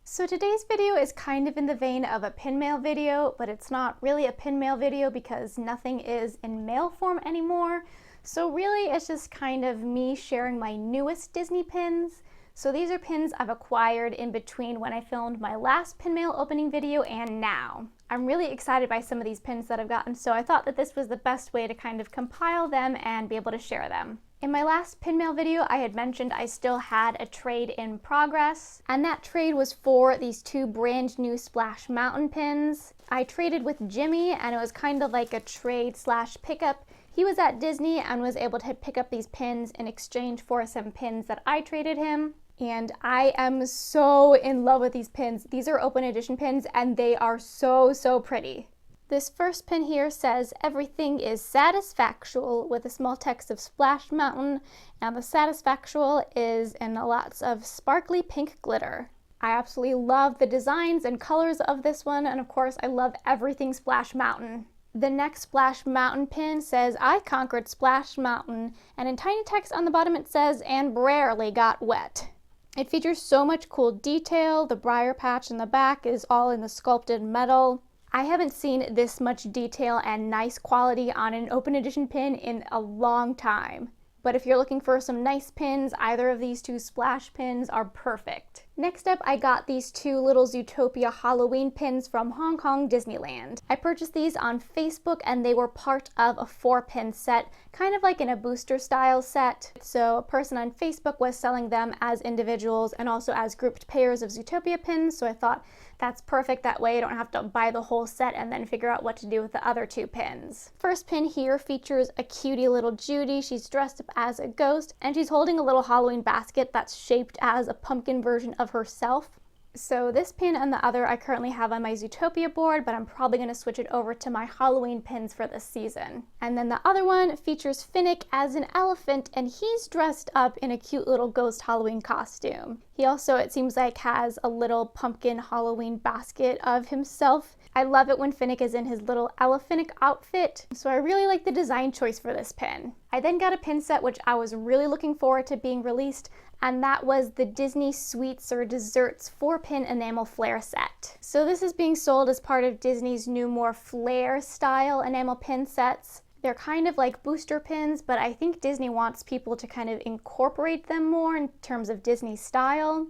So today's video is kind of in the vein of a pin mail video, but it's not really a pin mail video because nothing is in mail form anymore. So really it's just kind of me sharing my newest Disney pins. So these are pins I've acquired in between when I filmed my last pin mail opening video and now. I'm really excited by some of these pins that I've gotten, so I thought that this was the best way to kind of compile them and be able to share them. In my last pin mail video, I had mentioned I still had a trade in progress, and that trade was for these two brand new Splash Mountain pins. I traded with Jimmy, and it was kind of like a trade slash pickup. He was at Disney and was able to pick up these pins in exchange for some pins that I traded him. And I am so in love with these pins. These are open edition pins and they are so pretty. This first pin here says everything is satisfactual with a small text of Splash Mountain, and the satisfactual is in lots of sparkly pink glitter. I absolutely love the designs and colors of this one, and of course I love everything Splash Mountain. The next Splash Mountain pin says, I conquered Splash Mountain, and in tiny text on the bottom it says, and rarely got wet. It features so much cool detail. The briar patch in the back is all in the sculpted metal. I haven't seen this much detail and nice quality on an open edition pin in a long time. But if you're looking for some nice pins, either of these two Splash pins are perfect. Next up, I got these two little Zootopia Halloween pins from Hong Kong Disneyland. I purchased these on Facebook and they were part of a 4-pin set, kind of like in a booster style set. So a person on Facebook was selling them as individuals and also as grouped pairs of Zootopia pins, so I thought that's perfect. That way I don't have to buy the whole set and then figure out what to do with the other two pins. First pin here features a cutie little Judy. She's dressed up as a ghost and she's holding a little Halloween basket that's shaped as a pumpkin version of herself. So this pin and the other I currently have on my Zootopia board, but I'm probably going to switch it over to my Halloween pins for this season. And then the other one features Finnick as an elephant, and he's dressed up in a cute little ghost Halloween costume. He also, it seems like, has a little pumpkin Halloween basket of himself. I love it when Finnick is in his little elephant outfit, so I really like the design choice for this pin. I then got a pin set which I was really looking forward to being released, and that was the Disney Sweets or Desserts 4-pin enamel flare set. So this is being sold as part of Disney's new more flare style enamel pin sets. They're kind of like booster pins, but I think Disney wants people to kind of incorporate them more in terms of Disney style.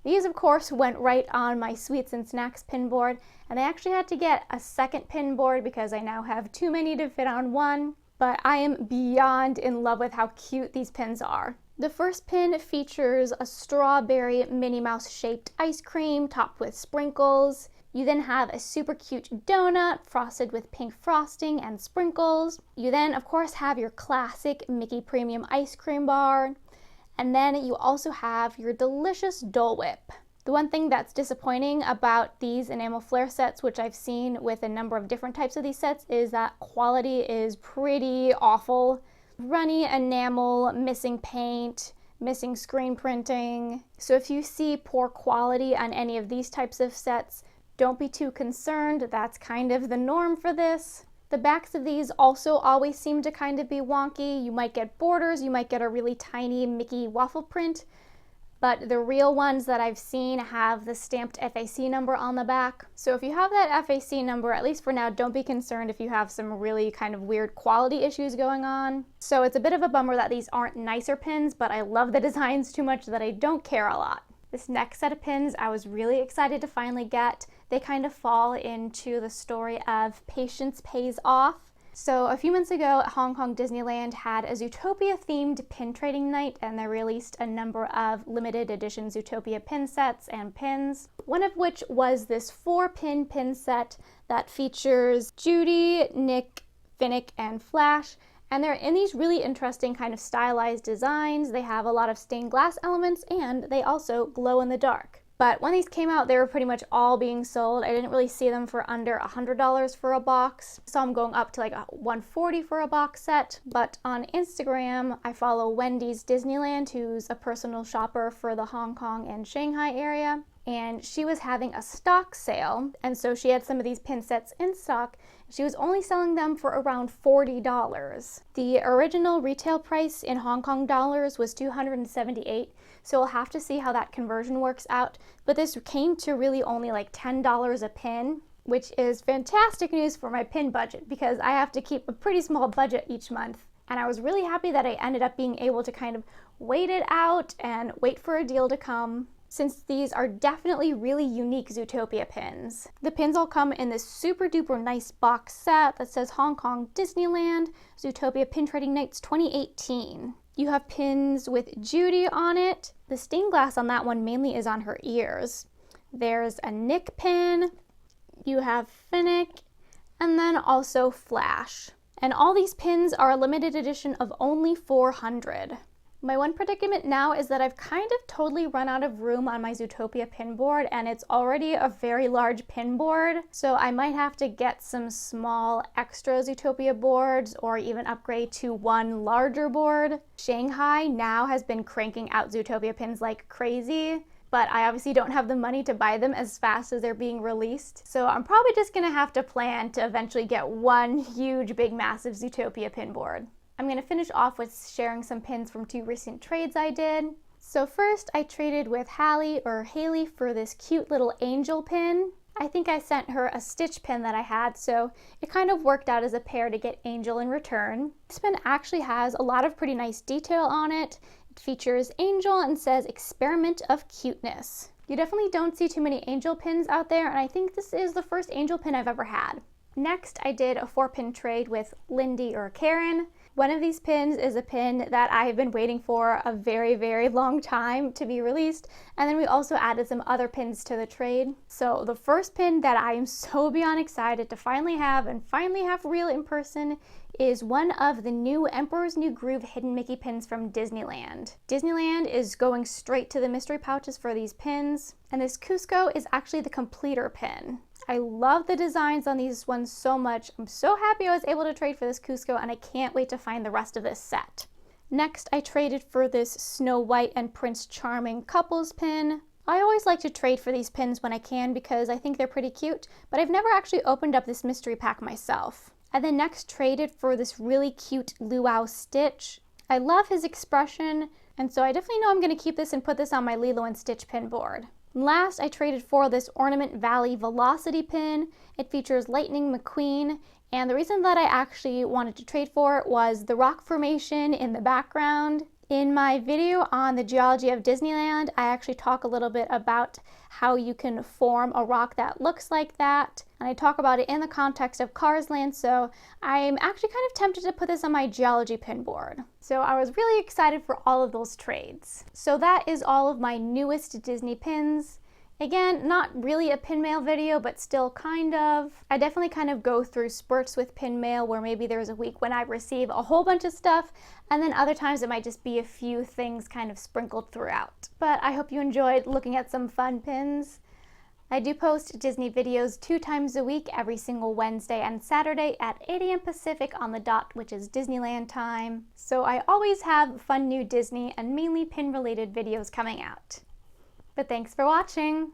These, of course, went right on my Sweets and Snacks pin board, and I actually had to get a second pin board because I now have too many to fit on one. But I am beyond in love with how cute these pins are. The first pin features a strawberry Minnie Mouse shaped ice cream topped with sprinkles. You then have a super cute donut frosted with pink frosting and sprinkles. You then, of course, have your classic Mickey Premium ice cream bar. And then you also have your delicious Dole Whip. The one thing that's disappointing about these enamel flare sets, which I've seen with a number of different types of these sets, is that quality is pretty awful. Runny enamel, missing paint, missing screen printing. So if you see poor quality on any of these types of sets, don't be too concerned. That's kind of the norm for this. The backs of these also always seem to kind of be wonky. You might get borders, you might get a really tiny Mickey waffle print, but the real ones that I've seen have the stamped FAC number on the back. So if you have that FAC number, at least for now, don't be concerned if you have some really kind of weird quality issues going on. So it's a bit of a bummer that these aren't nicer pins, but I love the designs too much that I don't care a lot. This next set of pins I was really excited to finally get. They kind of fall into the story of patience pays off. So a few months ago, Hong Kong Disneyland had a Zootopia themed pin trading night, and they released a number of limited edition Zootopia pin sets and pins. One of which was this 4-pin pin set that features Judy, Nick, Finnick, and Flash. And they're in these really interesting kind of stylized designs. They have a lot of stained glass elements and they also glow in the dark. But when these came out, they were pretty much all being sold. I didn't really see them for under $100 for a box. I saw them going up to like $140 for a box set. But on Instagram, I follow Wendy's Disneyland, who's a personal shopper for the Hong Kong and Shanghai area. and she was having a stock sale, and so she had some of these pin sets in stock. She was only selling them for around $40. The original retail price in Hong Kong dollars was $278, so we'll have to see how that conversion works out, but this came to really only like $10 a pin, which is fantastic news for my pin budget because I have to keep a pretty small budget each month. And I was really happy that I ended up being able to kind of wait it out and wait for a deal to come, since these are definitely really unique Zootopia pins. The pins all come in this super duper nice box set that says Hong Kong Disneyland Zootopia Pin Trading Nights 2018. You have pins with Judy on it. The stained glass on that one mainly is on her ears. There's a Nick pin, you have Finnick, and then also Flash. And all these pins are a limited edition of only 400. My one predicament now is that I've kind of totally run out of room on my Zootopia pin board, and it's already a very large pin board, so I might have to get some small extra Zootopia boards or even upgrade to one larger board. Shanghai now has been cranking out Zootopia pins like crazy, but I obviously don't have the money to buy them as fast as they're being released. So I'm probably just gonna have to plan to eventually get one huge, big, massive Zootopia pin board. I'm gonna finish off with sharing some pins from 2 recent trades I did. So first I traded with Haley for this cute little angel pin. I think I sent her a stitch pin that I had, so it kind of worked out as a pair to get angel in return. This pin actually has a lot of pretty nice detail on it. It features angel and says experiment of cuteness. You definitely don't see too many angel pins out there, and I think this is the first angel pin I've ever had. Next, I did a 4-pin trade with Lindy or Karen. One of these pins is a pin that I have been waiting for a very, very long time to be released, and then we also added some other pins to the trade. So the first pin that I am so beyond excited to finally have and finally have real in person is one of the new Emperor's New Groove hidden Mickey pins from Disneyland. Disneyland is going straight to the mystery pouches for these pins, and this Cusco is actually the completer pin. I love the designs on these ones so much. I'm so happy I was able to trade for this Cusco, and I can't wait to find the rest of this set. Next, I traded for this Snow White and Prince Charming couples pin. I always like to trade for these pins when I can because I think they're pretty cute, but I've never actually opened up this mystery pack myself. I then next traded for this really cute Luau Stitch. I love his expression, and so I definitely know I'm going to keep this and put this on my Lilo and Stitch pin board. Last, I traded for this Ornament Valley Velocity pin. It features Lightning McQueen, and the reason that I actually wanted to trade for it was the rock formation in the background. In my video on the geology of Disneyland, I actually talk a little bit about how you can form a rock that looks like that, and I talk about it in the context of Cars Land, so I'm actually kind of tempted to put this on my geology pin board. So I was really excited for all of those trades. So that is all of my newest Disney pins. Again, not really a pin mail video, but still kind of. I definitely kind of go through spurts with pin mail where maybe there's a week when I receive a whole bunch of stuff, and then other times it might just be a few things kind of sprinkled throughout. But I hope you enjoyed looking at some fun pins. I do post Disney videos 2 times a week, every single Wednesday and Saturday at 8 a.m. Pacific on the dot, which is Disneyland time. So I always have fun new Disney and mainly pin related videos coming out. But thanks for watching!